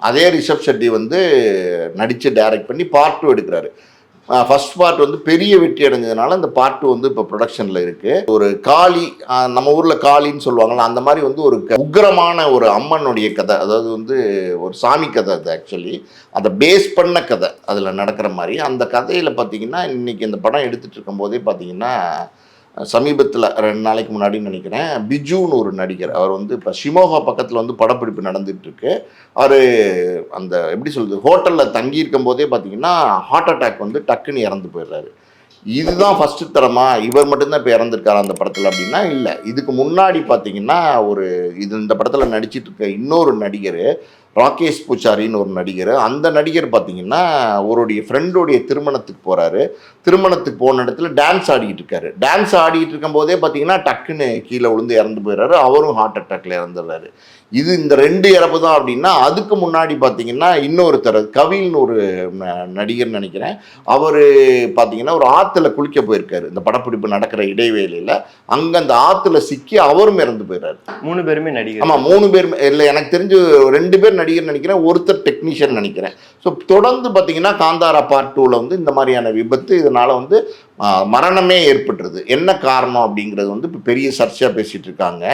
அதே ரிஷப் ஷெட்டி வந்து நடித்து டைரக்ட் பண்ணி பார்ட் 2 எடுக்கிறாரு. ஃபர்ஸ்ட் பார்ட் வந்து பெரிய வெற்றி அடைஞ்சதுனால இந்த பார்ட் 2 வந்து இப்போ ப்ரொடக்ஷனில் இருக்குது. ஒரு காளி, நம்ம ஊரில் காளின்னு சொல்லுவாங்கள்ல, அந்த மாதிரி வந்து ஒரு உக்கிரமான ஒரு அம்மனுடைய கதை. அதாவது வந்து ஒரு சாமி கதை. அது ஆக்சுவலி அதை பேஸ் பண்ண கதை அதில் நடக்கிற மாதிரி. அந்த கதையில் பார்த்தீங்கன்னா இன்றைக்கி இந்த படம் எடுத்துகிட்டு இருக்கும்போதே பார்த்தீங்கன்னா சமீபத்தில் 2 நாளைக்கு முன்னாடின்னு நினைக்கிறேன், பிஜுன்னு ஒரு நடிகர், அவர் வந்து இப்போ ஷிமோகா பக்கத்தில் வந்து படப்பிடிப்பு நடந்துகிட்ருக்கு. அவர் அந்த எப்படி சொல்கிறது, ஹோட்டலில் தங்கியிருக்கும் போதே பார்த்தீங்கன்னா ஹார்ட் அட்டாக் வந்து டக்குன்னு இறந்து போயிடுறாரு. இதுதான் ஃபஸ்ட்டு தரமா, இவர் மட்டும்தான் இப்போ இறந்துருக்காரு அந்த படத்தில் அப்படின்னா இல்லை. இதுக்கு முன்னாடி பார்த்தீங்கன்னா இந்த படத்தில் நடிச்சிட்டு இருக்க இன்னொரு நடிகர் ராகேஷ் பூச்சாரின்னு ஒரு நடிகர். அந்த நடிகர் பார்த்தீங்கன்னா அவருடைய ஃப்ரெண்டோடைய திருமணத்துக்கு போகிறாரு. திருமணத்துக்கு போன இடத்துல டான்ஸ் ஆடிக்கிட்டு இருக்காரு. டான்ஸ் ஆடிக்கிட்டு இருக்கும் போதே பார்த்தீங்கன்னா டக்குன்னு கீழே விழுந்து இறந்து போயிடுறாரு. அவரும் ஹார்ட் அட்டாக்ல இறந்துடுறாரு. இந்த 2 இறப்பு தான் அப்படின்னா, அதுக்கு முன்னாடி பார்த்தீங்கன்னா இன்னொருத்தர் கவில்னு ஒரு நடிகர் நினைக்கிறேன், அவர் பார்த்தீங்கன்னா ஒரு ஆற்றுல குளிக்க போயிருக்காரு இந்த படப்பிடிப்பு நடக்கிற இடைவேளையில். அங்கே அந்த ஆற்றுல சிக்கி அவரும் இறந்து போயிடுறாரு. 3 பேருமே நடிகர். ஆமாம், 3 பேருமே இல்லை, எனக்கு தெரிஞ்சு 2 பேர் நடிகர் நினைக்கிறேன், ஒருத்தர் டெக்னீஷியன் நினைக்கிறேன். ஸோ தொடர்ந்து பார்த்தீங்கன்னா காந்தாரா பார்ட் 2ல் வந்து இந்த மாதிரியான விபத்து, இதனால் வந்து மரணமே ஏற்பட்டுருது. என்ன காரணம் அப்படிங்கிறது வந்து இப்போ பெரிய சர்ச்சையாக பேசிகிட்டு இருக்காங்க.